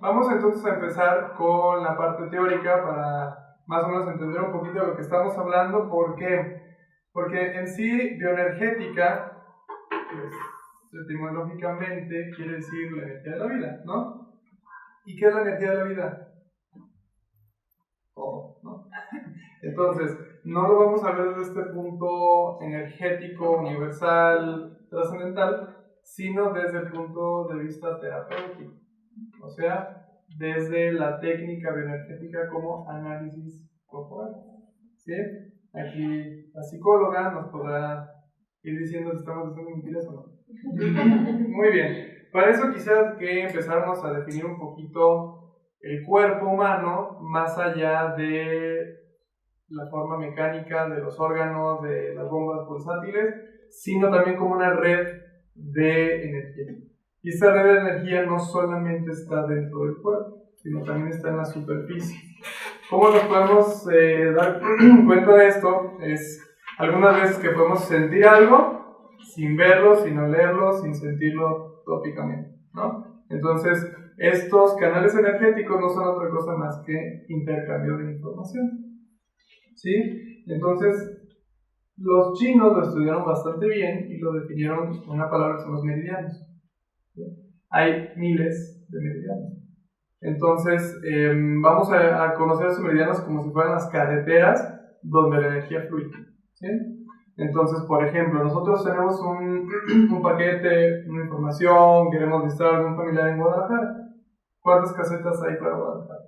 vamos entonces a empezar con la parte teórica para más o menos entender un poquito de lo que estamos hablando. ¿Por qué? Porque en sí, bioenergética, pues, etimológicamente quiere decir la energía de la vida, ¿no? ¿Y qué es la energía de la vida? Todo, ¿no? Entonces, no lo vamos a ver desde este punto energético, universal, trascendental, sino desde el punto de vista terapéutico. O sea, desde la técnica bioenergética como análisis corporal. ¿Sí? Aquí la psicóloga nos podrá ir diciendo si estamos diciendo mentiras o no. Muy bien. Para eso quisiera que empezáramos a definir un poquito el cuerpo humano más allá de la forma mecánica de los órganos, de las bombas pulsátiles, sino también como una red de energía. Y esta red de energía no solamente está dentro del cuerpo, sino también está en la superficie. ¿Cómo nos podemos dar cuenta de esto? Es algunas veces que podemos sentir algo sin verlo, sin olerlo, sin sentirlo tópicamente, ¿no? Entonces, estos canales energéticos no son otra cosa más que intercambio de información, ¿sí? Entonces, los chinos lo estudiaron bastante bien y lo definieron con una palabra que son los meridianos, ¿sí? Hay miles de meridianos. Entonces, vamos a conocer los meridianos como si fueran las carreteras donde la energía fluye, ¿sí? Entonces, por ejemplo, nosotros tenemos un paquete, una información, queremos visitar a algún familiar en Guadalajara. ¿Cuántas casetas hay para Guadalajara?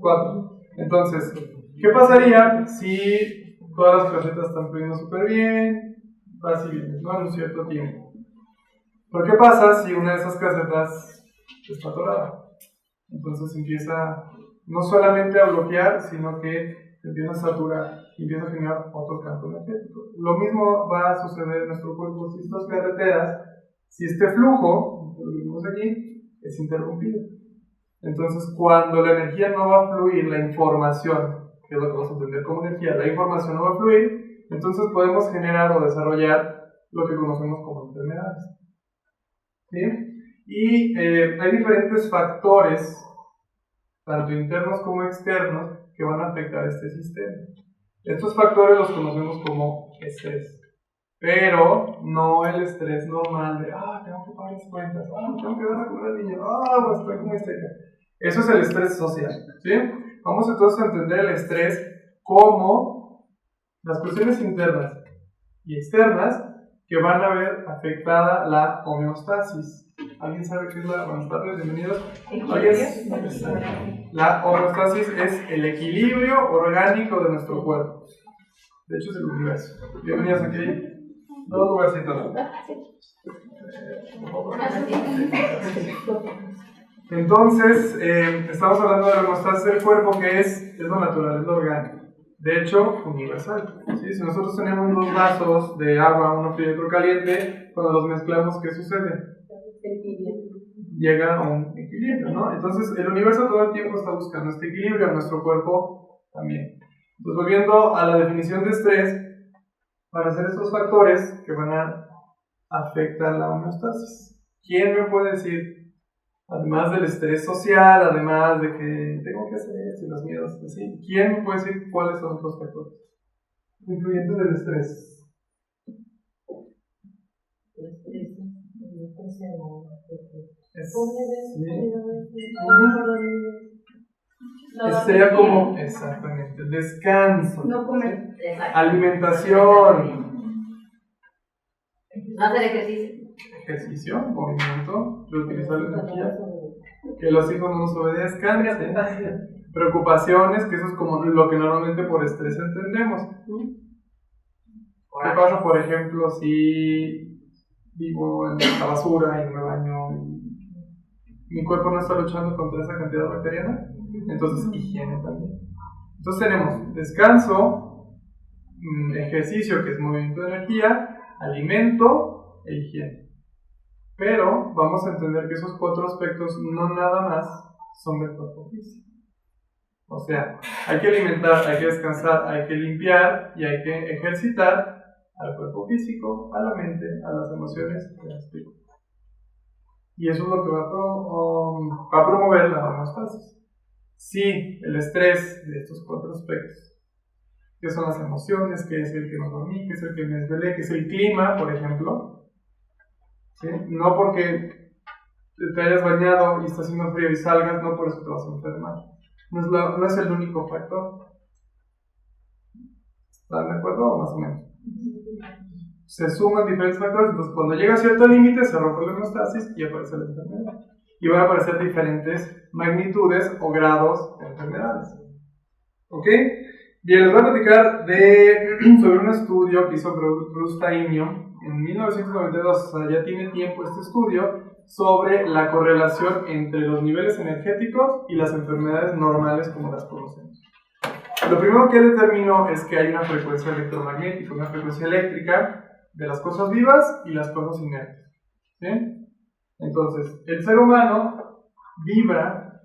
4. Entonces, ¿qué pasaría si todas las casetas están fluyendo súper bien, fácil, ¿no? En un cierto tiempo? ¿Pero qué pasa si una de esas casetas está atorada? Entonces empieza no solamente a bloquear, sino que empieza a saturar y empieza a generar otro campo energético. Lo mismo va a suceder en nuestro cuerpo si estas carreteras, si este flujo, lo que vemos aquí, es interrumpido. Entonces, cuando la energía no va a fluir, la información, que es lo que vamos a entender como energía, la información no va a fluir, entonces podemos generar o desarrollar lo que conocemos como enfermedades, ¿sí? Y hay diferentes factores, tanto internos como externos, que van a afectar este sistema. Estos factores los conocemos como estrés. Pero no el estrés normal de, tengo que pagar las cuentas, tengo que dar a comer al niño, pues estoy como histérica. Eso es el estrés social, ¿sí? Vamos entonces a entender el estrés como las cuestiones internas y externas que van a ver afectada la homeostasis. ¿Alguien sabe qué es la homeostasis? Bienvenidos. La homeostasis es el equilibrio orgánico de nuestro cuerpo. De hecho, es el universo. Bienvenidos aquí. Dos lugarcitos. Entonces, estamos hablando de la homeostasis del cuerpo, que es lo natural, es lo orgánico. De hecho, universal. ¿Sí? Si nosotros tenemos 2 vasos de agua, uno frío y otro caliente, cuando los mezclamos, ¿qué sucede? Llega a un equilibrio, ¿no? Entonces, el universo todo el tiempo está buscando este equilibrio, nuestro cuerpo también. Entonces, volviendo a la definición de estrés, para hacer estos factores que van a afectar la homeostasis. ¿Quién me puede decir, además del estrés social, además de que tengo que hacer esto y los miedos, así, quién me puede decir cuáles son los factores influyentes del estrés? Sería como, exactamente, descanso, no comer, alimentación, hacer ejercicio, movimiento, reutilizar la energía, que los hijos no nos obedezcan, preocupaciones, que eso es como lo que normalmente por estrés entendemos. ¿Qué pasa, por ejemplo, si vivo en la basura y me baño y mi cuerpo no está luchando contra esa cantidad bacteriana? Entonces, higiene también. Entonces tenemos descanso, ejercicio, que es movimiento de energía, alimento e higiene. Pero vamos a entender que esos 4 aspectos no nada más son del cuerpo físico. O sea, hay que alimentar, hay que descansar, hay que limpiar y hay que ejercitar al cuerpo físico, a la mente, a las emociones y al espíritu. Y eso es lo que va a promover la homeostasis. Sí, el estrés de estos 4 aspectos, que son las emociones, que es el que me dormí, que es el que me desvelé, que es el clima, por ejemplo, ¿sí? No porque te hayas bañado y está haciendo frío y salgas, no por eso te vas a enfermar. No es el único factor. ¿Están de acuerdo o más o menos? Se suman diferentes factores, entonces cuando llega a cierto límite se rompe la homeostasis y aparece la enfermedad. Y van a aparecer diferentes magnitudes o grados de enfermedades. ¿Ok? Bien, les voy a platicar sobre un estudio que hizo Bruce Tainio en 1992, o sea, ya tiene tiempo este estudio, sobre la correlación entre los niveles energéticos y las enfermedades normales como las conocemos. Lo primero que determinó es que hay una frecuencia electromagnética, una frecuencia eléctrica de las cosas vivas y las cosas inertes. ¿Sí? Entonces, el ser humano vibra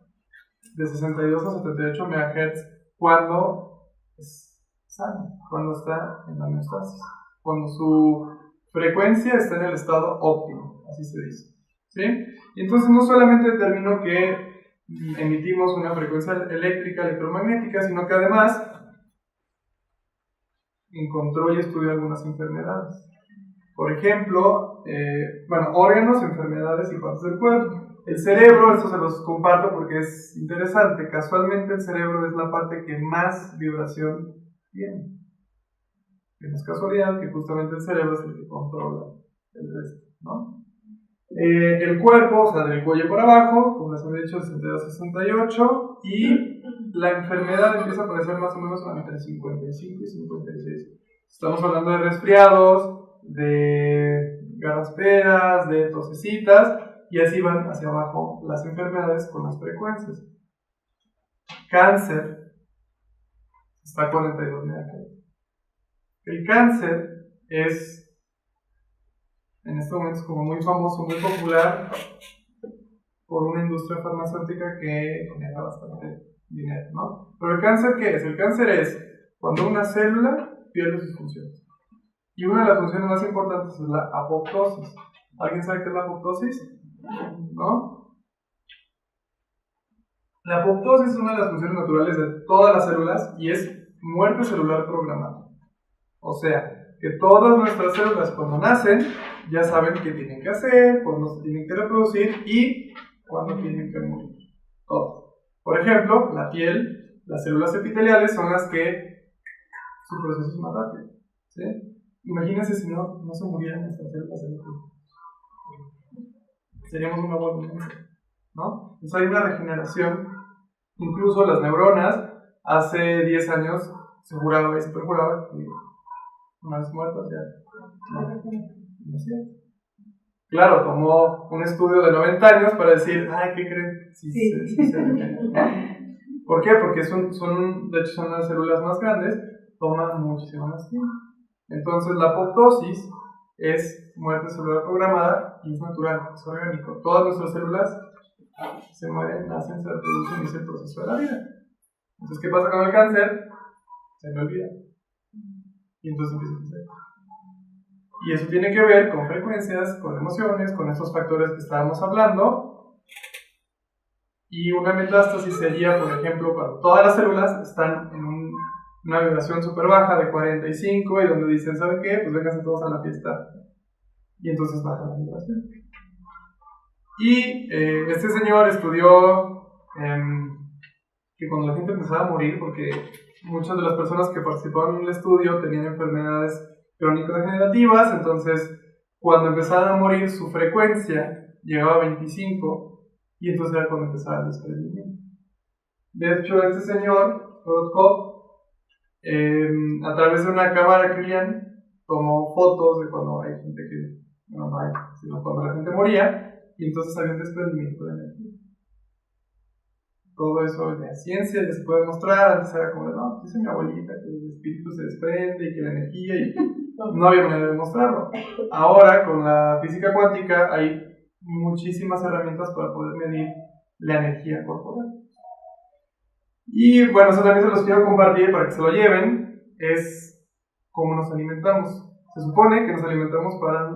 de 62 a 78 MHz cuando es sano, cuando está en la homeostasis, cuando su frecuencia está en el estado óptimo, así se dice. ¿Sí? Y entonces no solamente determinó que emitimos una frecuencia eléctrica, electromagnética, sino que además encontró y estudió algunas enfermedades. Por ejemplo, órganos, enfermedades y partes del cuerpo. El cerebro, esto se los comparto porque es interesante, casualmente el cerebro es la parte que más vibración tiene. Y no es casualidad que justamente el cerebro es el que controla el resto, ¿no? El cuerpo, o sea, del cuello por abajo, como les había dicho, 62 a 68, y la enfermedad empieza a aparecer más o menos entre 55 y 56. Estamos hablando de resfriados, de garrasperas, de tosecitas, y así van hacia abajo las enfermedades con las frecuencias. Cáncer está a 42 MHz. El cáncer es, en este momento, es como muy famoso, muy popular por una industria farmacéutica que genera bastante dinero, ¿no? Pero el cáncer, ¿qué es? El cáncer es cuando una célula pierde sus funciones. Y una de las funciones más importantes es la apoptosis. ¿Alguien sabe qué es la apoptosis? ¿No? La apoptosis es una de las funciones naturales de todas las células y es muerte celular programada. O sea, que todas nuestras células cuando nacen ya saben qué tienen que hacer, cuándo se tienen que reproducir y cuándo tienen que morir. Todas. Por ejemplo, la piel, las células epiteliales son las que su proceso es más rápido. ¿Sí? Imagínense si no se murieran nuestras células en el cuerpo. Seríamos una buena mente, ¿no? Entonces hay una regeneración. Incluso las neuronas, hace 10 años se juraba y se perjuraba que una vez muertas ya no es cierto. Claro, tomó un estudio de 90 años para decir, ay, ¿qué creen? Sí. ¿Por qué? Porque de hecho son las células más grandes, toman muchísimo más tiempo. Entonces la apoptosis es muerte celular programada y es natural, es orgánico. Todas nuestras células se mueren, nacen, se reproducen y es el proceso de la vida. Entonces, ¿qué pasa con el cáncer? Se me olvida. Y entonces empieza a crecer. Y eso tiene que ver con frecuencias, con emociones, con esos factores que estábamos hablando. Y una metástasis sería, por ejemplo, cuando todas las células están en una vibración súper baja de 45 y donde dicen, ¿saben qué? Pues vénganse todos a la fiesta. Y entonces baja la vibración. Y este señor estudió que cuando la gente empezaba a morir, porque muchas de las personas que participaban en el estudio tenían enfermedades crónico-degenerativas, entonces cuando empezaban a morir su frecuencia llegaba a 25 y entonces era cuando empezaba el desprendimiento. De hecho, este señor, Rothkopf, a través de una cámara Kirlian tomó fotos de cuando hay gente que, no hay, sino cuando la gente moría, y entonces había un desprendimiento de energía. Todo eso de la ciencia ya se puede mostrar. Antes era como, no, dice mi abuelita que el espíritu se desprende y que la energía, y no había manera de mostrarlo. Ahora, con la física cuántica, hay muchísimas herramientas para poder medir la energía corporal. Y bueno, eso también se los quiero compartir para que se lo lleven. Es cómo nos alimentamos. Se supone que nos alimentamos para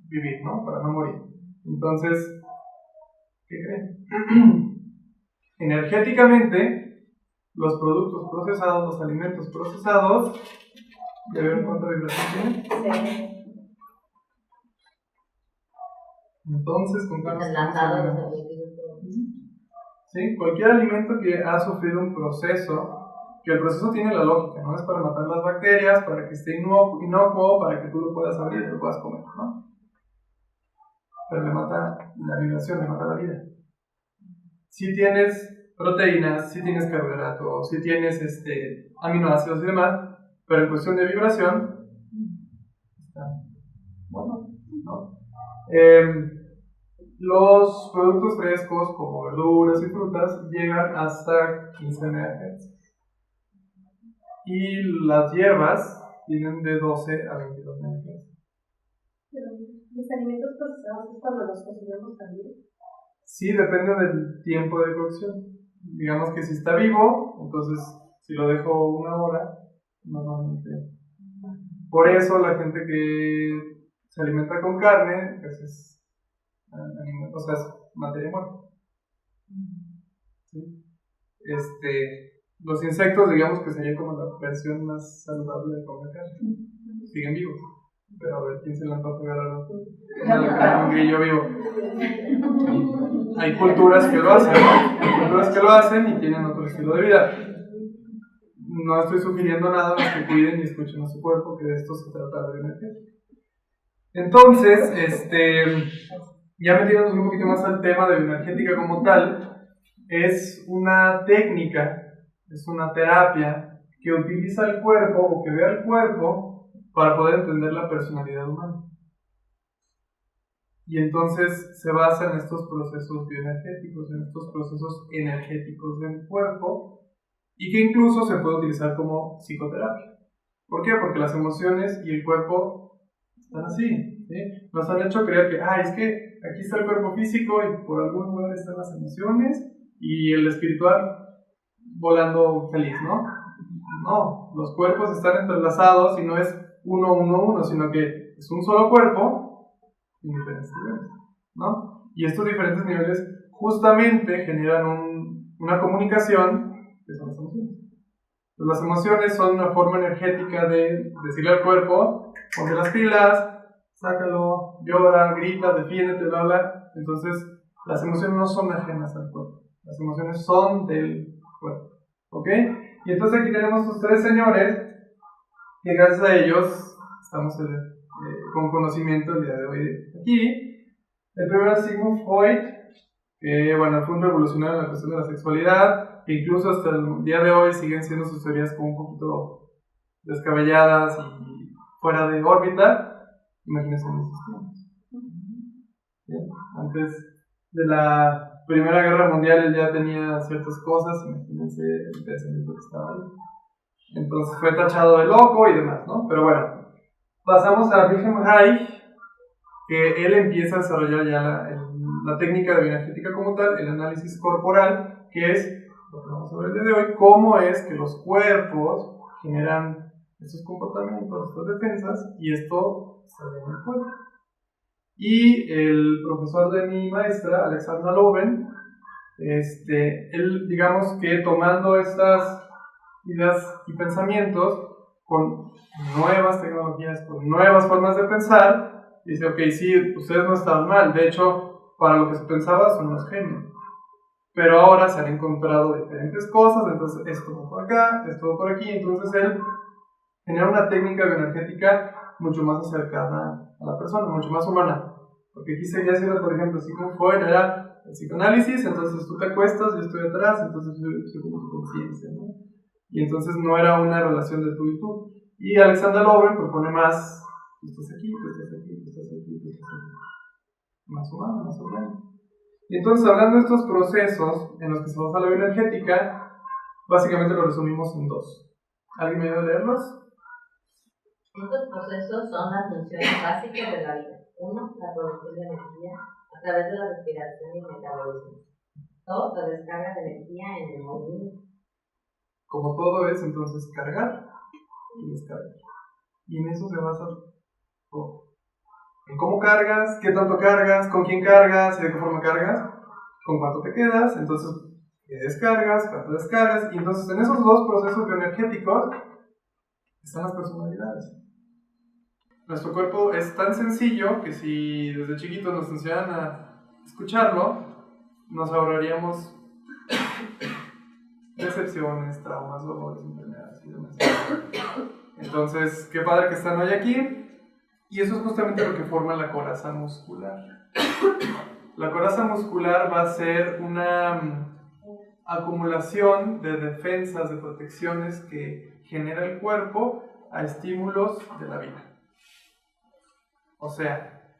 vivir, ¿no? Para no morir. Entonces, ¿Qué creen? Energéticamente, los productos procesados, los alimentos procesados, ¿ya vieron cuánta vibración tienen? Sí. Entonces, con cada Enlatados. ¿Sí? Cualquier alimento que ha sufrido un proceso, que el proceso tiene la lógica, ¿no? Es para matar las bacterias, para que esté inocuo, para que tú lo puedas abrir y lo puedas comer, ¿no? Pero le mata la vibración, le mata la vida. Si tienes proteínas, si tienes carbohidratos, si tienes aminoácidos y demás, pero en cuestión de vibración, está bueno, ¿no? Los productos frescos como verduras y frutas llegan hasta 15 MHz y las hierbas tienen de 12 a 22 MHz. Pero los alimentos procesados es cuando los cocinamos también. Sí, depende del tiempo de cocción. Digamos que si está vivo, entonces si lo dejo 1 hora, normalmente. Por eso la gente que se alimenta con carne, pues es materia muerta. ¿Sí? Los insectos, digamos que sería como la versión más saludable de comer carne. Siguen vivos. Pero a ver, ¿quién se lanzó a pegar a un grillo vivo? Hay culturas que lo hacen, ¿no? Hay culturas que lo hacen y tienen otro estilo de vida. No estoy sugiriendo nada más que cuiden y escuchen a su cuerpo, que de esto se trata la bioenergética. Entonces, ya metiéndonos un poquito más al tema de bioenergética como tal, es una técnica, es una terapia que utiliza el cuerpo o que ve al cuerpo para poder entender la personalidad humana. Y entonces se basa en estos procesos bioenergéticos, en estos procesos energéticos del cuerpo, y que incluso se puede utilizar como psicoterapia. ¿Por qué? Porque las emociones y el cuerpo están así, ¿sí? Nos han hecho creer que, es que aquí está el cuerpo físico y por algún lugar están las emociones y el espiritual volando feliz, ¿no? No, los cuerpos están entrelazados y no es uno, sino que es un solo cuerpo en diferentes niveles, ¿no? Y estos diferentes niveles justamente generan una comunicación que son las emociones. Pues las emociones son una forma energética de decirle al cuerpo, ponte las pilas, sácalo, llora, grita, defiéndete, bla, bla. Entonces, las emociones no son ajenas al cuerpo, las emociones son del cuerpo, ¿ok? Y entonces aquí tenemos estos 3 señores que gracias a ellos estamos con conocimiento el día de hoy aquí. El primero es Sigmund Freud, que fue un revolucionario en la cuestión de la sexualidad, que incluso hasta el día de hoy siguen siendo sus teorías como un poquito descabelladas y fuera de órbita. Imagínense en esos tiempos. ¿Bien? Antes de la Primera Guerra Mundial él ya tenía ciertas cosas, imagínense el pensamiento que estaba ahí. Entonces fue tachado de loco y demás, ¿no? Pero bueno, pasamos a Wilhelm Reich, que él empieza a desarrollar ya la técnica de bioenergética como tal, el análisis corporal, que es lo que vamos a ver el día de hoy, cómo es que los cuerpos generan estos comportamientos, estas defensas, y esto sale en el cuerpo. Y el profesor de mi maestra, Alexandra Loven, él, digamos que tomando estas ideas y pensamientos con nuevas tecnologías, con nuevas formas de pensar, dice, ok, sí, ustedes no estaban mal, de hecho, para lo que se pensaba son los genios, pero ahora se han encontrado diferentes cosas, entonces esto va por acá, esto va por aquí, entonces él genera una técnica bioenergética mucho más acercada a la persona, mucho más humana. Porque aquí seguía siendo, por ejemplo, Sigmund Freud era el psicoanálisis, entonces tú te acuestas, yo estoy atrás, entonces yo como tu conciencia, ¿no? Y entonces no era una relación de tú y tú. Y Alexander Loven propone más, tú estás aquí, tú estás aquí, tú estás aquí, tú estás aquí. Más humano, más orgánico. Y entonces, hablando de estos procesos en los que se basa la bioenergética, básicamente lo resumimos en 2. ¿Alguien me ayuda a leerlos? Estos procesos son las funciones básicas de la vida. 1. La producción de energía a través de la respiración y metabolismo. 2. La descarga de energía en el movimiento. Como todo es, entonces, cargar y descargar. Y en eso se basa todo. En cómo cargas, qué tanto cargas, con quién cargas y de qué forma cargas. con cuánto te quedas, entonces qué descargas, cuánto descargas, y entonces en esos dos procesos bioenergéticos están las personalidades. Nuestro cuerpo es tan sencillo que si desde chiquitos nos enseñan a escucharlo, nos ahorraríamos decepciones, traumas, dolores, enfermedades y demás. Entonces, qué padre que están hoy aquí. Y eso es justamente lo que forma la coraza muscular. La coraza muscular va a ser una acumulación de defensas, de protecciones que genera el cuerpo a estímulos de la vida. O sea,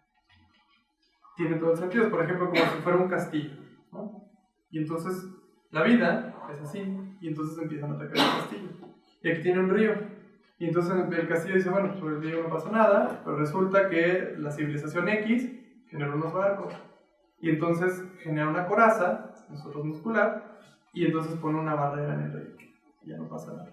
tiene todo el sentido. Por ejemplo, como si fuera un castillo, ¿no? Y entonces la vida es así, y entonces empiezan a atacar el castillo. Y aquí tiene un río. Y entonces el castillo dice, bueno, sobre el río no pasa nada, pero resulta que la civilización X generó unos barcos. Y entonces genera una coraza, nosotros muscular, y entonces pone una barrera en el río. Y ya no pasa nada.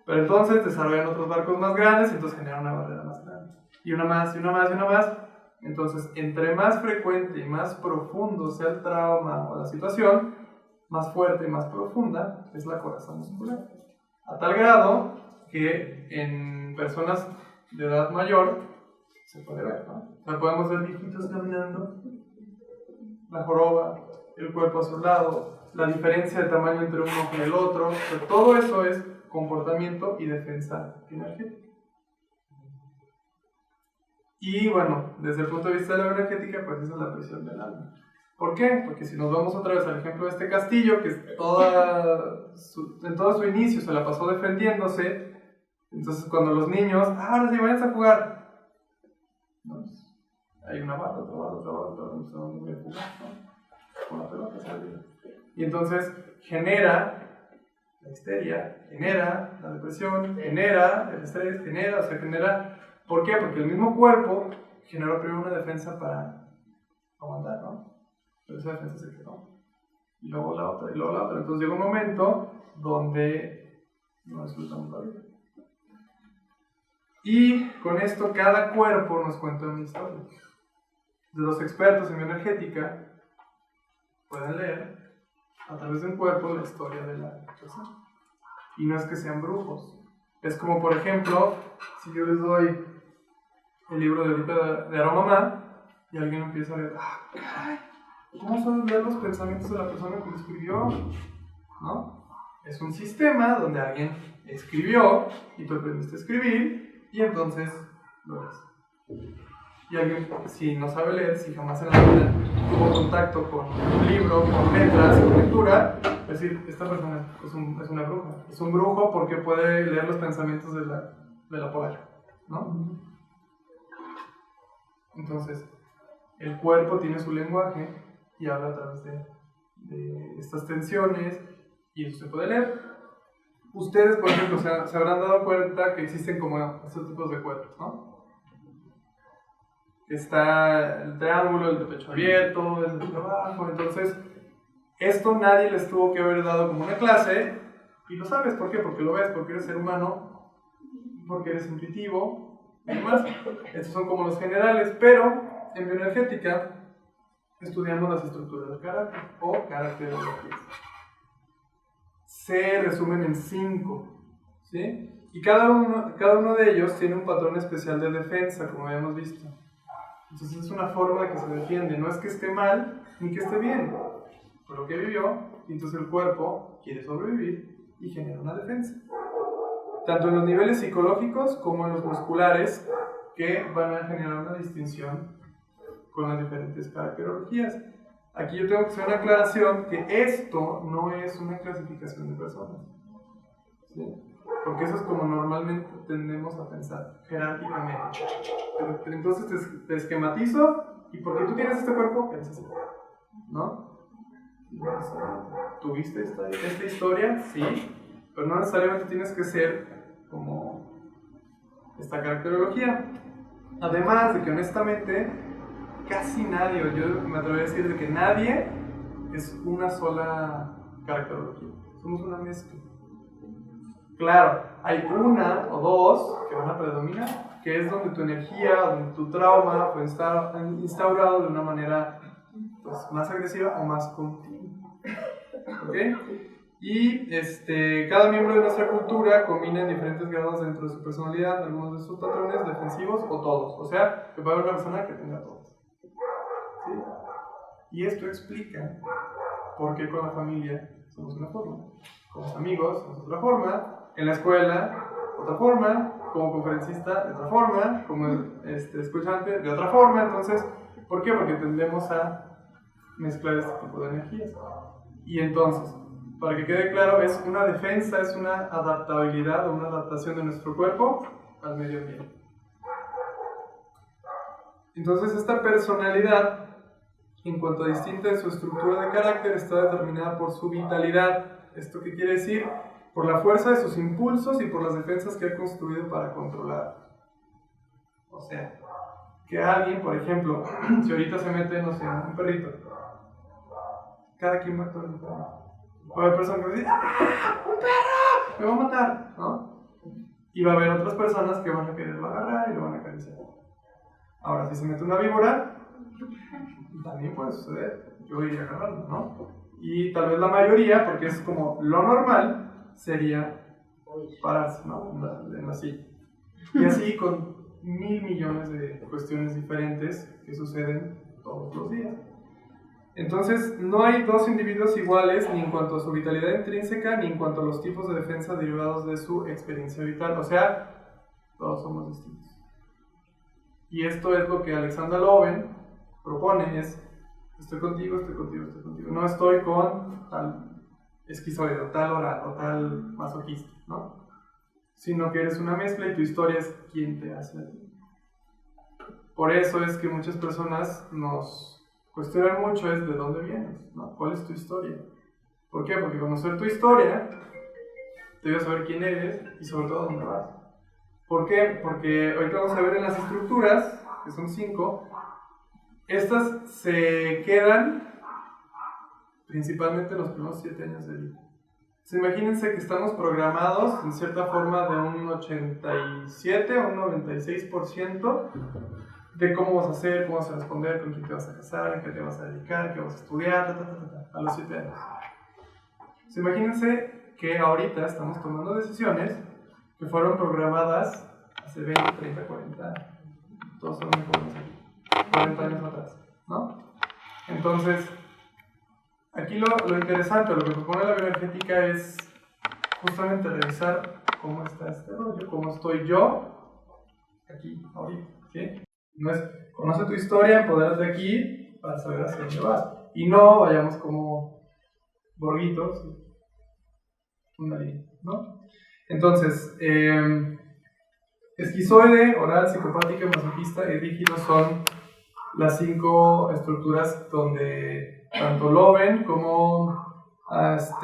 Pero entonces desarrollan otros barcos más grandes, y entonces generan una barrera más grande. Y una más, y una más, y una más. Entonces, entre más frecuente y más profundo sea el trauma o la situación, más fuerte y más profunda es la coraza muscular. A tal grado que en personas de edad mayor se puede ver, ¿no? O sea, podemos ver viejitos caminando, la joroba, el cuerpo a su lado, la diferencia de tamaño entre uno y el otro. O sea, todo eso es comportamiento y defensa energética. Y bueno, desde el punto de vista de la bioenergética, pues esa es la prisión del alma. ¿Por qué? Porque si nos vamos otra vez al ejemplo de este castillo, que en todo su inicio se la pasó defendiéndose, entonces cuando los niños, ahora sí, vayan a jugar, ¿no? Hay una bata, otra bata, entonces no voy a jugar, ¿no? Con la pelota se olvida. Y entonces genera la histeria, genera la depresión, genera el estrés, genera... ¿Por qué? Porque el mismo cuerpo generó primero una defensa para aguantar, ¿no? Pero esa defensa se quedó. Y luego la otra, y luego la otra. Entonces llega un momento donde no disfrutamos la vida. Y con esto cada cuerpo nos cuenta una historia. Los expertos en bioenergética pueden leer a través de un cuerpo la historia de la persona. Y no es que sean brujos. Es como, por ejemplo, si yo les doy el libro de ahorita de Aromamá y alguien empieza a leer, caray, ¿cómo son leer los pensamientos de la persona que lo escribió? ¿No? Es un sistema donde alguien escribió y tú aprendiste a escribir y entonces lo ves. Y alguien, si no sabe leer, si jamás en la vida tuvo contacto con un libro, con letras, con lectura, es decir, esta persona es una bruja. Es un brujo porque puede leer los pensamientos de la polar, ¿no? Entonces, el cuerpo tiene su lenguaje y habla a través de estas tensiones y eso se puede leer. Ustedes, por ejemplo, se habrán dado cuenta que existen como estos tipos de cuerpos, ¿no? Está el triángulo, el de pecho abierto, el de pecho abajo. Entonces, esto nadie les tuvo que haber dado como una clase y lo sabes, ¿por qué? Porque lo ves, porque eres ser humano, porque eres intuitivo y demás. Estos son como los generales, pero en bioenergética estudiamos las estructuras del carácter o caracterologías. Se resumen en 5, ¿sí? Y cada uno de ellos tiene un patrón especial de defensa, como habíamos visto. Entonces es una forma de que se defiende, no es que esté mal ni que esté bien, por lo que vivió, y entonces el cuerpo quiere sobrevivir y genera una defensa. Tanto en los niveles psicológicos como en los musculares, que van a generar una distinción con las diferentes caracterologías. Aquí yo tengo que hacer una aclaración que esto no es una clasificación de personas, ¿sí? Porque eso es como normalmente tendemos a pensar, jerárquicamente. Pero entonces te esquematizo y porque tú tienes este cuerpo, eres así, ¿no? ¿Tuviste esta historia? Sí, pero no necesariamente tienes que ser como esta caracterología. Además de que honestamente casi nadie, yo me atrevería a decir de que nadie es una sola caracterología, somos una mezcla. Claro, hay una o dos que van a predominar, que es donde tu energía, donde tu trauma fue instaurado de una manera pues, más agresiva o más continua. ¿Ok? Y cada miembro de nuestra cultura combina en diferentes grados dentro de su personalidad algunos de sus patrones defensivos o todos. O sea, que puede haber una persona que tenga todos. ¿Sí? Y esto explica por qué con la familia somos una forma, con los amigos somos otra forma, en la escuela otra forma, como conferencista de otra forma, como escuchante de otra forma. Entonces, ¿por qué? Porque tendemos a mezclar este tipo de energías. Y entonces, para que quede claro, es una defensa, es una adaptabilidad o una adaptación de nuestro cuerpo al medio ambiente. Entonces, esta personalidad, en cuanto a distinta de su estructura de carácter, está determinada por su vitalidad. ¿Esto qué quiere decir? Por la fuerza de sus impulsos y por las defensas que ha construido para controlar. O sea, que alguien, por ejemplo, si ahorita se mete, no sé, un perrito, cada quien va a actuar diferente. Va a haber personas que van a decir, ¡ah, un perro! ¡Me va a matar! ¿No? Y va a haber otras personas que van a quererlo agarrar y lo van a acariciar. Ahora, si se mete una víbora, también puede suceder. Yo iría agarrando, ¿no? Y tal vez la mayoría, porque es como lo normal, sería pararse, ¿no? En la silla. Y así con 1,000 millones de cuestiones diferentes que suceden todos los días. Entonces, no hay dos individuos iguales ni en cuanto a su vitalidad intrínseca ni en cuanto a los tipos de defensa derivados de su experiencia vital. O sea, todos somos distintos. Y esto es lo que Alexandra Loven propone, es estoy contigo, estoy contigo, estoy contigo. No estoy con tal esquizoide, tal oral o tal masoquista, ¿no? Sino que eres una mezcla y tu historia es quien te hace a ti. Por eso es que muchas personas nos cuestionan mucho es de dónde vienes, ¿no? ¿Cuál es tu historia? ¿Por qué? Porque conocer tu historia te debe saber quién eres y sobre todo dónde vas. ¿Por qué? Porque ahorita vamos a ver en las estructuras, que son 5, estas se quedan principalmente en los primeros 7 años de vida. Entonces, imagínense que estamos programados en cierta forma de un 87 o un 96% de cómo vas a hacer, cómo vas a responder, con quién te vas a casar, en qué te vas a dedicar, qué vas a estudiar, a los 7 años. Entonces, imagínense que ahorita estamos tomando decisiones que fueron programadas hace 20, 30, 40, todos son jóvenes aquí, 40 años atrás, ¿no? Entonces, aquí lo interesante, lo que propone la bioenergética es justamente revisar cómo está este rollo, cómo estoy yo aquí, ahorita, ¿sí? No es, conoce tu historia, empodérate aquí para saber hacia dónde vas. Y no vayamos como borguitos, una línea, ¿no? Entonces, esquizoide, oral, psicopática, masoquista y rígido son las 5 estructuras donde tanto Loven como ¿cuál es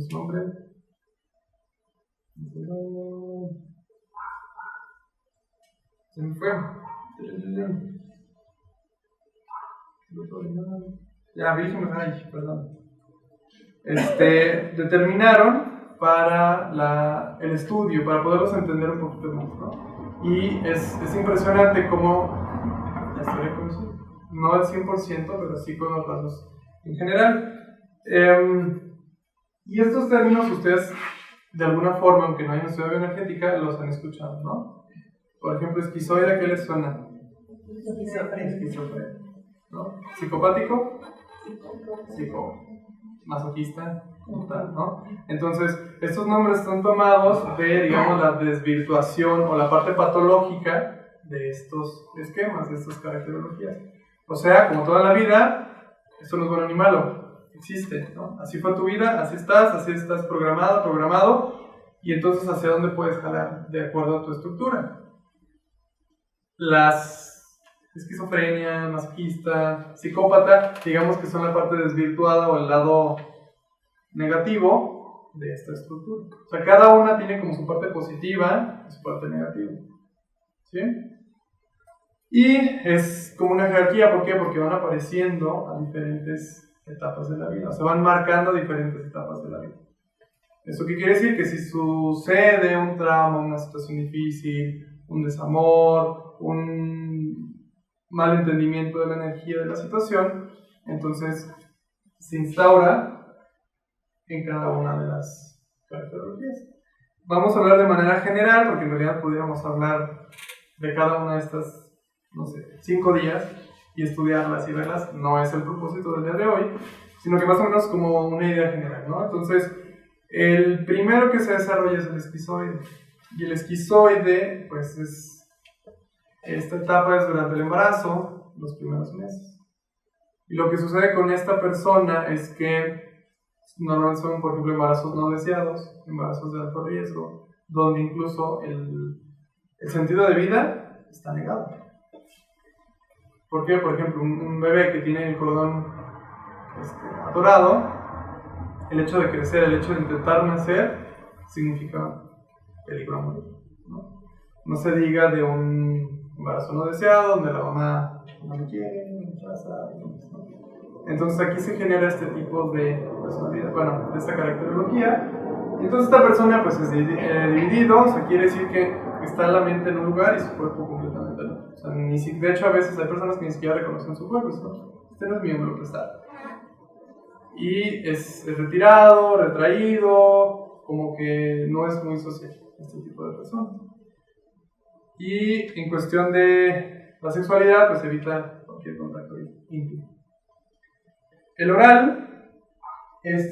su nombre? Se me fue. Ya, Virgen, ay, perdón. Determinaron para el estudio, para poderlos entender un poquito más, ¿no? Y es impresionante cómo la historia conoce, no al 100%, pero sí con los rasgos en general. Y estos términos ustedes, de alguna forma, aunque no hayan estudiado bioenergética, los han escuchado, ¿no? Por ejemplo, esquizoide, ¿a qué les suena? Esquizofrenia, ¿no? Psicopático, masoquista, ¿no? Entonces, estos nombres están tomados de, digamos, la desvirtuación o la parte patológica de estos esquemas, de estas caracterologías. O sea, como toda la vida, esto no es bueno ni malo, existe, ¿no? Así fue tu vida, así estás programado, y entonces hacia dónde puedes jalar de acuerdo a tu estructura. Las esquizofrenia, masoquista, psicópata, digamos que son la parte desvirtuada o el lado negativo de esta estructura. O sea, cada una tiene como su parte positiva y su parte negativa. ¿Sí? Y es como una jerarquía, ¿por qué? Porque van apareciendo a diferentes etapas de la vida, o sea, van marcando diferentes etapas de la vida. ¿Eso qué quiere decir? Que si sucede un trauma, una situación difícil, un desamor, mal entendimiento de la energía de la situación, entonces se instaura en cada una de las características. Vamos a hablar de manera general, porque en realidad pudiéramos hablar de cada una de estas, 5 días y estudiarlas y verlas. No es el propósito del día de hoy, sino que más o menos como una idea general, ¿no? Entonces, el primero que se desarrolla es el esquizoide. Y el esquizoide, pues esta etapa es durante el embarazo, los primeros meses. Y lo que sucede con esta persona es que normalmente son, por ejemplo, embarazos no deseados, embarazos de alto riesgo, donde incluso el sentido de vida está negado. ¿Por qué? Por ejemplo, un bebé que tiene el cordón atorado, el hecho de crecer, el hecho de intentar nacer, significa peligro a morir, ¿no? No se diga de un embarazo no deseado, donde la mamá no lo quiere, no rechaza, ¿no? Entonces aquí se genera este tipo de personalidad, de esta caracterología. Y entonces esta persona pues es dividido, o sea, quiere decir que está la mente en un lugar y su cuerpo completamente no. O sea, de hecho a veces hay personas que ni siquiera reconocen su cuerpo, ¿no? Este no es miembro prestado. Y es retirado, retraído, como que no es muy social este tipo de personas. Y en cuestión de la sexualidad, pues evita cualquier contacto íntimo. El oral,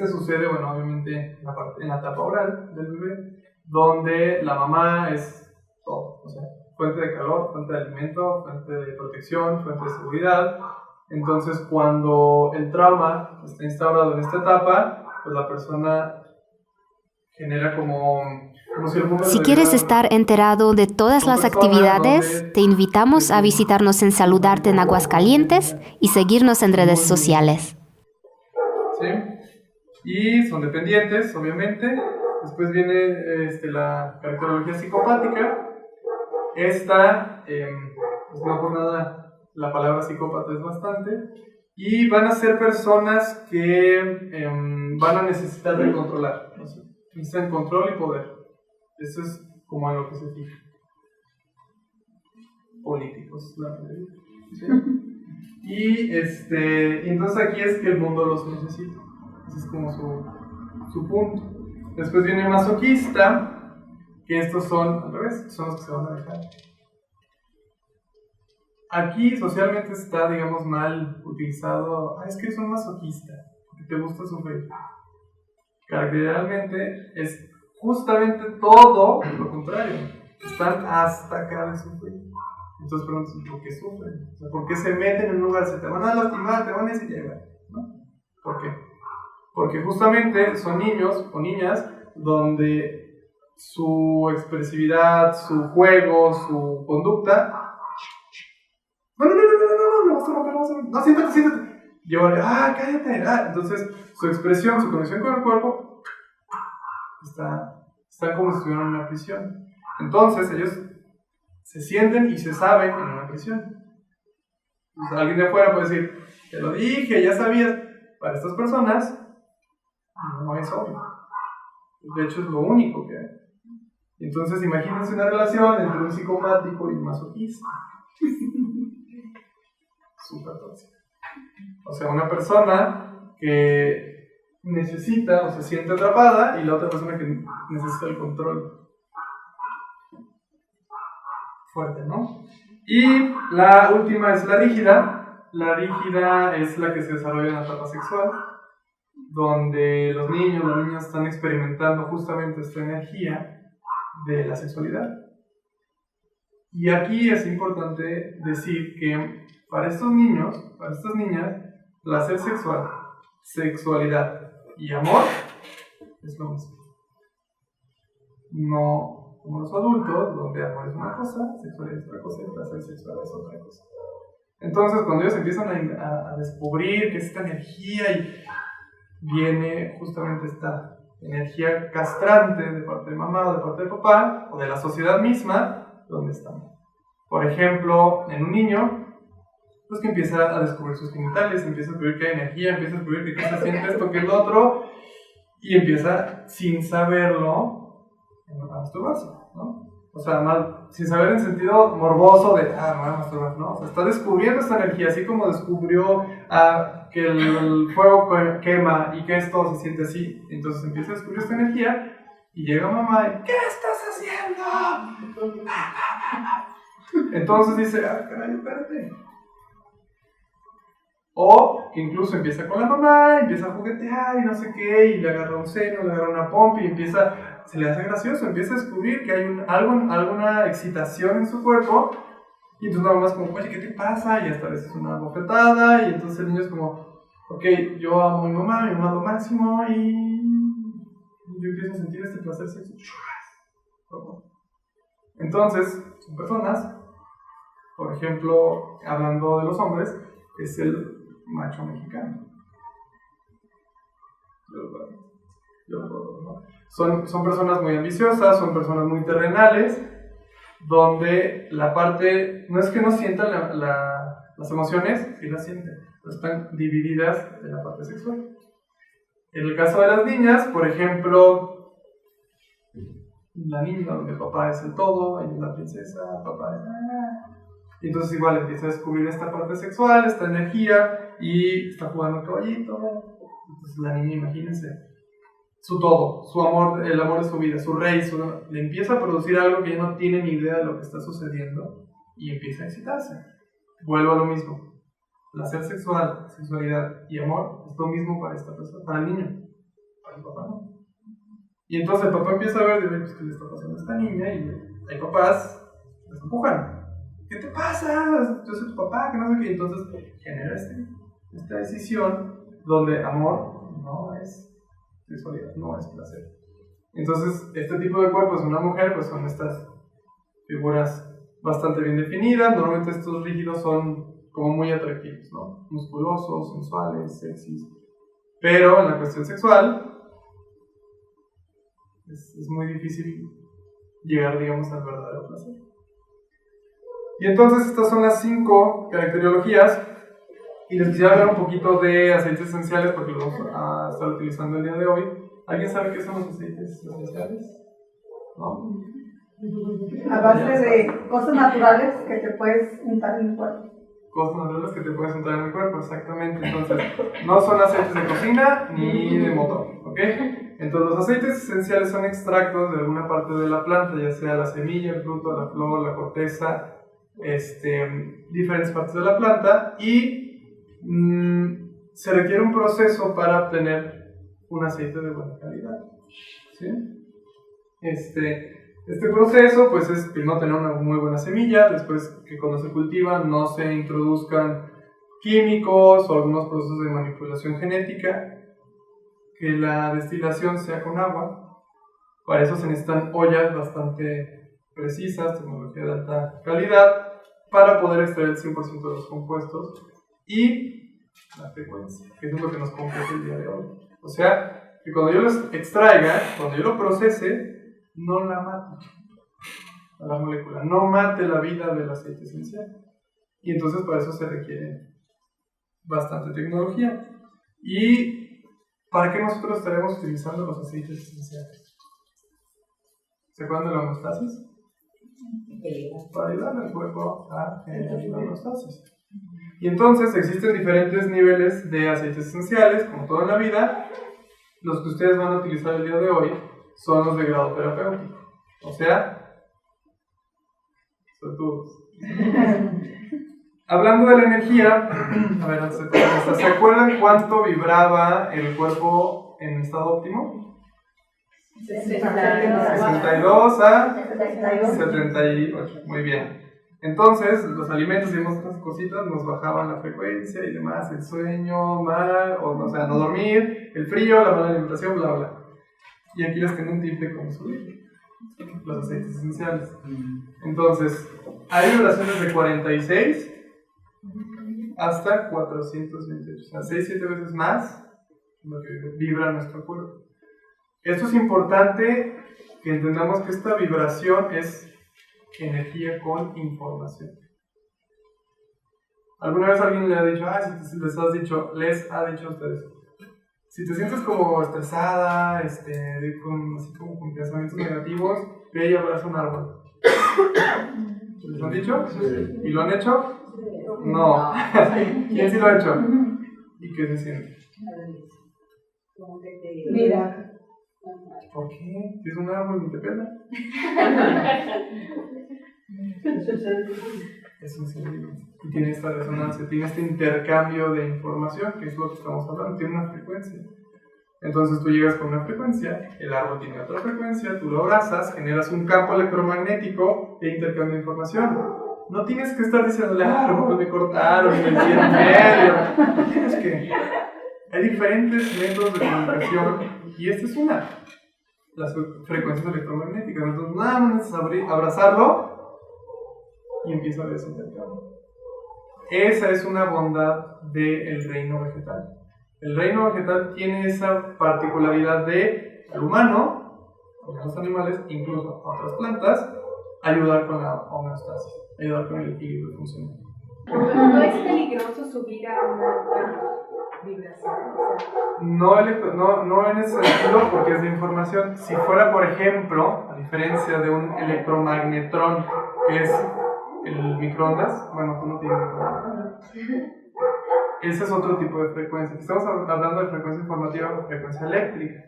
sucede, obviamente en la etapa oral del bebé, donde la mamá es todo, o sea, fuente de calor, fuente de alimento, fuente de protección, fuente de seguridad. Entonces, cuando el trauma está instaurado en esta etapa, pues la persona genera como si el mundo... Si quieres estar enterado de todas las actividades, te invitamos a visitarnos en Saludarte en Aguascalientes y seguirnos en redes sociales. ¿Sí? Y son dependientes, obviamente. Después viene la caracterología psicopática. Esta, pues no por nada, la palabra psicópata es bastante. Y van a ser personas que van a necesitar de controlar. Necesitan control y poder. Eso es como a lo que se fija. Políticos, la mayoría. ¿Sí? Y entonces aquí es que el mundo los necesita. Ese es como su punto. Después viene el masoquista, que estos son, al revés, son los que se van a dejar. Aquí socialmente está, digamos, mal utilizado. Es que son masoquistas, porque te gusta sufrir. Característicamente es justamente todo lo contrario. Están hasta acá de sufrir. Entonces preguntas, ¿por qué sufren? O sea, ¿por qué se meten en un lugar? Se te van a lastimar, te van a decir, ¿no? ¿Por qué? Porque justamente son niños o niñas donde su expresividad, su juego, su conducta... No, siéntate. Llévale, cállate. Entonces, su expresión, su conexión con el cuerpo está como si estuvieran en una prisión. Entonces, ellos se sienten y se saben en una prisión. Entonces, alguien de afuera puede decir, te lo dije, ya sabías. Para estas personas, no es obvio. De hecho, es lo único que hay. Entonces, imagínense una relación entre un psicopático y un masoquista. Súper tóxica. O sea, una persona que necesita o se siente atrapada y la otra persona que necesita el control. Fuerte, ¿no? Y la última es la rígida. La rígida es la que se desarrolla en la etapa sexual, donde los niños, las niñas están experimentando justamente esta energía de la sexualidad. Y aquí es importante decir que para estos niños, para estas niñas, placer sexual, sexualidad y amor es lo mismo. No como los adultos, donde amor es una cosa, sexualidad es otra cosa y placer sexual es otra cosa. Entonces, cuando ellos empiezan a descubrir que esta energía y viene justamente esta energía castrante de parte de mamá o de parte de papá, o de la sociedad misma, ¿dónde están? Por ejemplo, en un niño, pues que empieza a descubrir sus genitales, empieza a descubrir que hay energía, empieza a descubrir que se siente esto, que es lo otro, y empieza, sin saberlo, a masturbarse, ¿no? O sea, sin saber en sentido morboso de, me voy a masturbar, ¿no? O sea, está descubriendo esta energía, así como descubrió que el fuego quema y que esto se siente así. Entonces empieza a descubrir esta energía y llega mamá y, ¿qué estás haciendo? Entonces dice, caray, espérate. O que incluso empieza con la mamá, empieza a juguetear y no sé qué, y le agarra un seno, le agarra una pompa y se le hace gracioso, empieza a descubrir que hay alguna excitación en su cuerpo, y entonces la mamá es como, oye, ¿qué te pasa? Y hasta a veces una bofetada, y entonces el niño es como, ok, yo amo a mi mamá lo máximo, y yo empiezo a sentir este placer sexual. Entonces, son personas, por ejemplo, hablando de los hombres, es el macho mexicano. Son personas muy ambiciosas, son personas muy terrenales, donde la parte, no es que no sientan las emociones, sí las sienten, pero están divididas de la parte sexual. En el caso de las niñas, por ejemplo, la niña donde el papá es el todo, ella es la princesa, papá es... Y entonces igual empieza a descubrir esta parte sexual, esta energía, y está jugando el caballito. Entonces la niña, imagínense, su todo, su amor, el amor de su vida, su rey, le empieza a producir algo que ella no tiene ni idea de lo que está sucediendo, y empieza a excitarse. Vuelvo a lo mismo. Placer sexual, sexualidad y amor es lo mismo para esta persona, para el niño, para el papá no. Y entonces el papá empieza a ver, pues, ¿qué le está pasando a esta niña? Y hay papás que les empujan. ¿Qué te pasa? Yo soy tu papá, que no sé qué. Entonces genera esta decisión donde amor no es sexualidad, no es placer. Entonces, este tipo de cuerpos en una mujer, pues son estas figuras bastante bien definidas. Normalmente estos rígidos son como muy atractivos, ¿no? Musculosos, sensuales, sexys. Pero en la cuestión sexual es muy difícil llegar, digamos, al verdadero placer. Y entonces estas son las 5 caracterologías, y les quisiera hablar un poquito de aceites esenciales porque los vamos a estar utilizando el día de hoy. ¿Alguien sabe qué son los aceites esenciales? ¿No? A base de cosas naturales que te puedes untar en el cuerpo. Cosas naturales que te puedes untar en el cuerpo, exactamente. Entonces, no son aceites de cocina ni de motor, ¿ok? Entonces, los aceites esenciales son extractos de alguna parte de la planta, ya sea la semilla, el fruto, la flor, la corteza, diferentes partes de la planta, y se requiere un proceso para obtener un aceite de buena calidad, ¿sí? Este proceso pues es primero tener una muy buena semilla, después que cuando se cultiva no se introduzcan químicos o algunos procesos de manipulación genética, que la destilación sea con agua. Para eso se necesitan ollas bastante precisas, tecnología de alta calidad, para poder extraer el 100% de los compuestos y la frecuencia, que es lo que nos compete el día de hoy. O sea, que cuando yo los extraiga, cuando yo lo procese, no la mate a la molécula, no mate la vida del aceite esencial. Y entonces para eso se requiere bastante tecnología. ¿Y para qué nosotros estaremos utilizando los aceites esenciales? ¿Se acuerdan de la homeostasis? Para ayudarle al cuerpo a generar la homeostasis. Y entonces existen diferentes niveles de aceites esenciales, como toda la vida. Los que ustedes van a utilizar el día de hoy son los de grado terapéutico, o sea, suertudos. Hablando de la energía, a ver, ¿se acuerdan cuánto vibraba el cuerpo en estado óptimo? 62 a 78, muy bien. Entonces, los alimentos y otras cositas nos bajaban la frecuencia y demás, el sueño, o sea, no dormir, el frío, la mala alimentación, bla, bla. Y aquí les tengo un tip de cómo subir los aceites esenciales. Entonces, hay vibraciones de 46 hasta 428, o sea, 6-7 veces más lo que vibra nuestro cuerpo. Esto es importante que entendamos que esta vibración es energía con información. ¿Alguna vez alguien le ha dicho, les ha dicho a ustedes, si te sientes como estresada, así como con pensamientos negativos, ve y abraza un árbol? ¿Les han dicho? ¿Y lo han hecho? No. ¿Quién sí lo ha hecho? ¿Y qué se siente? Mira. ¿Por qué? Si es un árbol y te pela. Es increíble. Y tiene esta resonancia, tiene este intercambio de información, que es lo que estamos hablando, tiene una frecuencia. Entonces tú llegas con una frecuencia, el árbol tiene otra frecuencia, tú lo abrazas, generas un campo electromagnético e intercambio de información. No tienes que estar diciéndole, árbol, me cortaron, me metieron en medio. No tienes que. Hay diferentes métodos de comunicación y esta es una. Las frecuencias electromagnéticas. Entonces nada más es abrazarlo y empieza a haber ese intercambio. Esa es una bondad del reino vegetal. El reino vegetal tiene esa particularidad de al humano, a los animales, incluso a otras plantas, ayudar con la homeostasis, ayudar con el equilibrio funcional. ¿No es peligroso subir a una vibración? No en ese sentido, porque es de información. Si fuera, por ejemplo, a diferencia de un electromagnetrón, que es el microondas, bueno, tú no tienes microondas. Ese es otro tipo de frecuencia. Estamos hablando de frecuencia informativa o frecuencia eléctrica.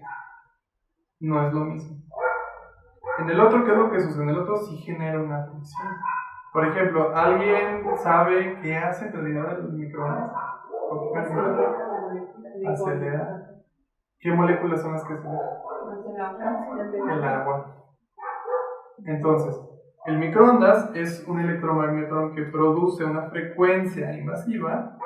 No es lo mismo. En el otro, ¿qué es lo que sucede? En el otro sí genera una fricción. Por ejemplo, ¿alguien sabe qué hace en realidad el microondas? ¿Por qué calienta? Acelera. ¿Qué moléculas son las que aceleran? El agua. Entonces, el microondas es un electromagnetrón que produce una frecuencia invasiva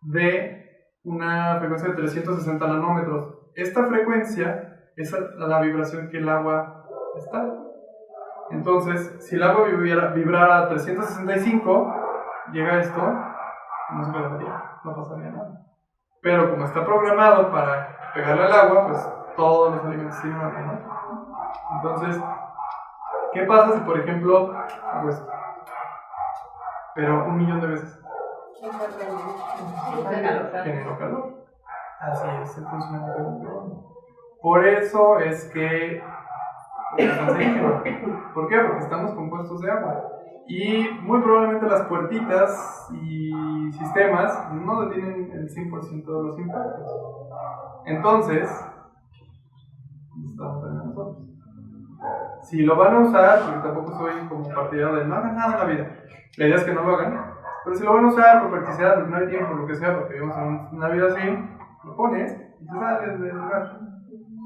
de una frecuencia de 360 nanómetros. Esta frecuencia es la vibración que el agua está. Entonces, si el agua vibrara a 365, llega esto, no se pegaría, no pasaría nada. Pero como está programado para pegarle al agua, pues todos los alimentos tienen una frecuencia. Entonces, ¿qué pasa si, por ejemplo, hago esto? Pero 1.000.000 de veces. Genera calor. Así es el funcionamiento del microondas. Por eso es que ¿por qué? Porque estamos compuestos de agua. Y muy probablemente las puertitas y sistemas no detienen el 100% de los impactos. Entonces, estamos también nosotros. Si lo van a usar, porque tampoco soy como partidario de no hagan nada en la vida. La idea es que no lo hagan. Pero si lo van a usar por practicidad, porque no hay tiempo, lo que sea, porque vivimos en una vida así, lo pones y te sales del lugar.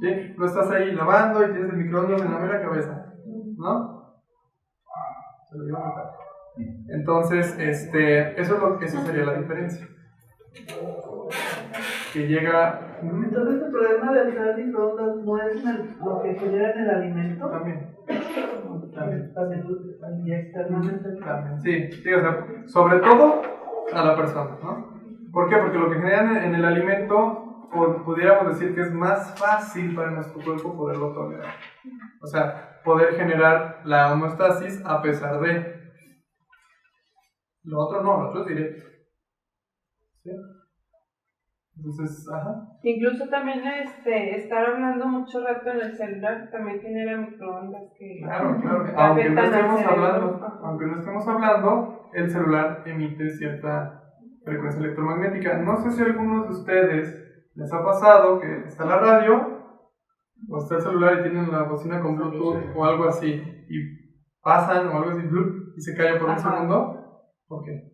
¿Sí? No estás ahí lavando y tienes el microondas en la mera cabeza, ¿no? Se lo llevo a notar. Entonces, esa sería la diferencia. Que llega. Entonces, el problema de usar microondas no es lo que genera en el alimento. También. Y externamente. También. Sí, o sea, sobre todo a la persona, ¿no? ¿Por qué? Porque lo que generan en el alimento, pudiéramos decir que es más fácil para nuestro cuerpo poderlo tolerar. O sea, poder generar la homeostasis a pesar de. Lo otro no, lo otro es directo. ¿Sí? Entonces, Incluso también estar hablando mucho rato en el celular también genera microondas que claro. Aunque no estemos hablando, el celular emite cierta frecuencia electromagnética. No sé si a algunos de ustedes les ha pasado que está la radio o está el celular y tienen la bocina con Bluetooth o algo así y pasan o algo así y se calla por un segundo. ¿Por qué?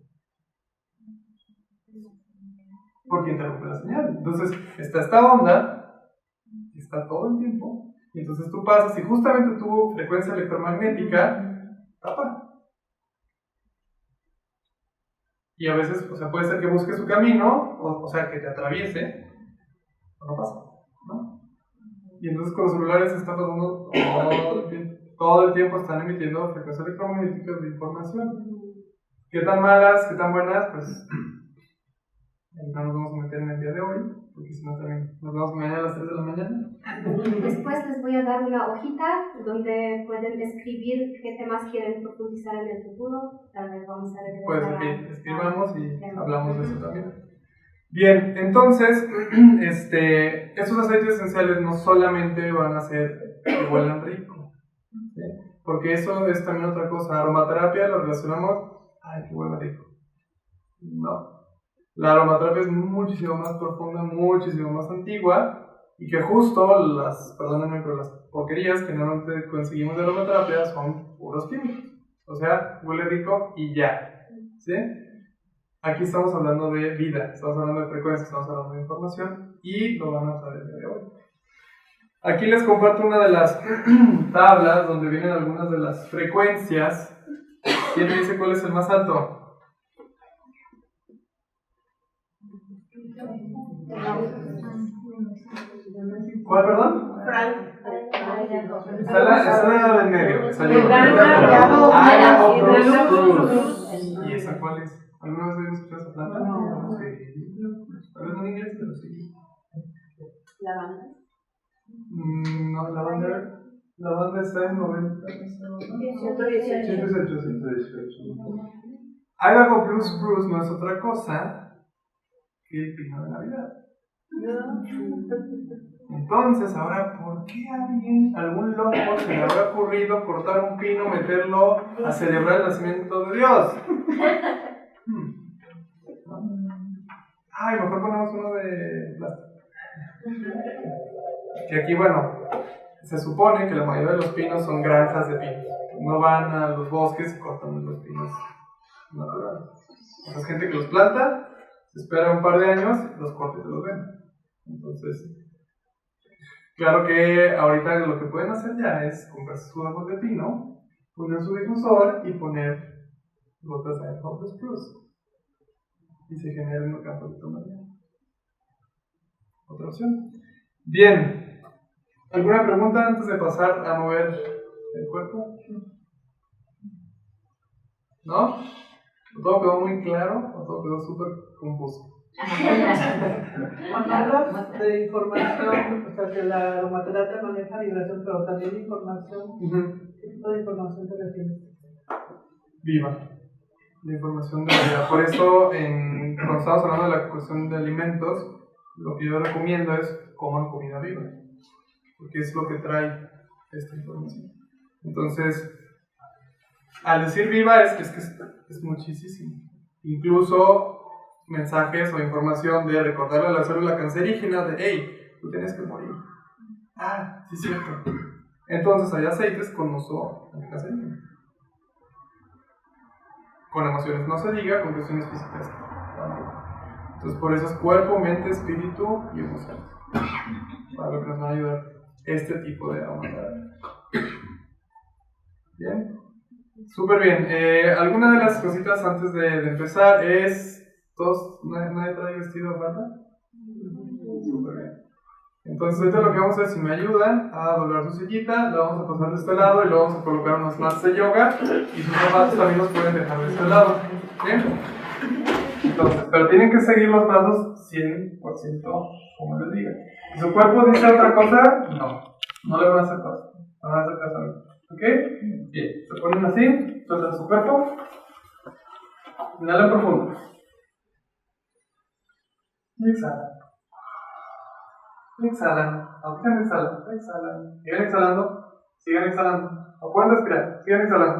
Porque interrumpe la señal. Entonces está esta onda que está todo el tiempo y entonces tú pasas y justamente tu frecuencia electromagnética tapa. Y a veces, o sea, puede ser que busque su camino, o sea, que te atraviese, o no pasa, ¿no? Y entonces con los celulares está pasando todo el tiempo están emitiendo frecuencias electromagnéticas de información. ¿Qué tan malas, qué tan buenas? Pues no nos vamos a meter en el día de hoy, porque si no también nos vamos mañana a las 3 de la mañana. Después les voy a dar una hojita donde pueden escribir qué temas quieren profundizar en el futuro. Tal vez vamos a regresar. Pues ok, escribamos y hablamos de eso también. Bien, entonces, estos aceites esenciales no solamente van a ser que huelan rico, ¿sí? Porque eso es también otra cosa. Aromaterapia lo relacionamos. Ay, qué hueva dijo. No. La aromaterapia es muchísimo más profunda, muchísimo más antigua. Y que justo perdónenme, pero las porquerías que normalmente conseguimos de aromaterapia son puros químicos. O sea, huele rico y ya. ¿Sí? Aquí estamos hablando de vida, estamos hablando de frecuencia, estamos hablando de información y lo van a saber el día de hoy. Aquí les comparto una de las tablas donde vienen algunas de las frecuencias. ¿Quién me dice cuál es el más alto? ¿Cuál, perdón? Está la del medio. ¿Y esa cuál es? ¿Alguna vez habían escuchado esa planta? No. Sí. Tal vez no en inglés, pero sí. ¿Lavanda? No, la banda está en 90. 118. Idaho Blue Spruce no es otra cosa que el pino de Navidad. Entonces, ahora, ¿por qué a algún loco se le habrá ocurrido cortar un pino, meterlo a celebrar el nacimiento de Dios? Ay, mejor ponemos uno de plástico. Que aquí, bueno, se supone que la mayoría de los pinos son granjas de pinos. No van a los bosques y cortan los pinos naturales. O sea, es gente que los planta, se espera un par de años, los corta y se los vende. Entonces, claro que ahorita lo que pueden hacer ya es comprarse su árbol de pino, poner su difusor y poner gotas de Idaho Blue Spruce. Y se genera un campo de tomaría. Otra opción. Bien. ¿Alguna pregunta antes de pasar a mover el cuerpo? ¿No? ¿O todo quedó muy claro o todo quedó súper confuso? Cuando hablas de información, o sea que la aromaterapia maneja vibración, pero también información, ¿qué tipo de información te refieres? Viva. La información de la vida. Por eso, cuando estamos hablando de la cuestión de alimentos, lo que yo recomiendo es coman comida viva, porque es lo que trae esta información. Entonces, al decir viva es muchísimo. Incluso mensajes o información de recordarle a la célula cancerígena de hey, tú tienes que morir. Ah, sí es cierto. Entonces hay aceites con uso anticancerígeno. Con emociones no se diga, con cuestiones físicas también. Entonces por eso es cuerpo, mente, espíritu y emociones. Para lo que nos va a ayudar este tipo de aromaterapia. Bien. Súper bien. Alguna de las cositas antes de empezar es... ¿Nadie trae vestido aparte? Súper bien. Entonces ahorita lo que vamos a hacer, si me ayudan a doblar su sillita, la vamos a pasar de este lado y luego vamos a colocar unos mats de yoga y sus zapatos también los pueden dejar de este lado. ¿Bien? Entonces, pero tienen que seguir los pasos 100% como les diga. Si su cuerpo dice otra cosa, no le van a hacer caso. Van a hacer caso a mí. ¿Ok? Bien. Se ponen así, sueltan su cuerpo. Inhalan profundo. Y exhalan. Exhalan. Aunque exhalan. Exhalan. Sigan exhalando. Sigan exhalando. No pueden respirar. Sigan exhalando.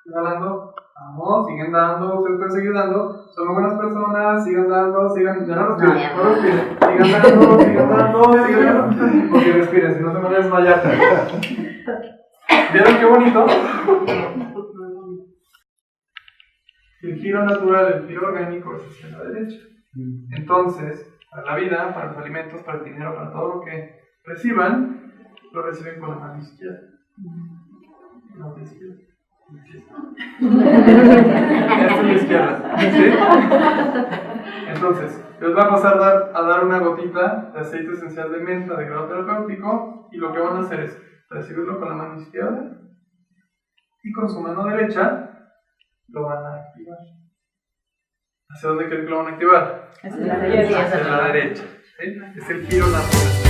Exhalando. Vamos. Siguen dando. Ustedes pueden seguir dando. Son buenas personas. Sigan dando. Sigan. Ya no respiren. No respiren. Sigan dando. Sigan dando. Sigan dando. Porque respiren. Si no se van a desmayar. ¿Vieron qué bonito? El giro natural, el giro orgánico es hacia la derecha. Entonces, para la vida, para los alimentos, para el dinero, para todo lo que reciban, lo reciben con la mano izquierda. La mano izquierda. Esta es la izquierda. ¿Sí? Entonces, les va a pasar a dar una gotita de aceite esencial de menta de grado terapéutico y lo que van a hacer es recibirlo con la mano izquierda y con su mano derecha lo van a activar. ¿Hacia dónde creen que lo van a activar? Hacia la derecha. Hacia la derecha. ¿Sí? Es el giro natural.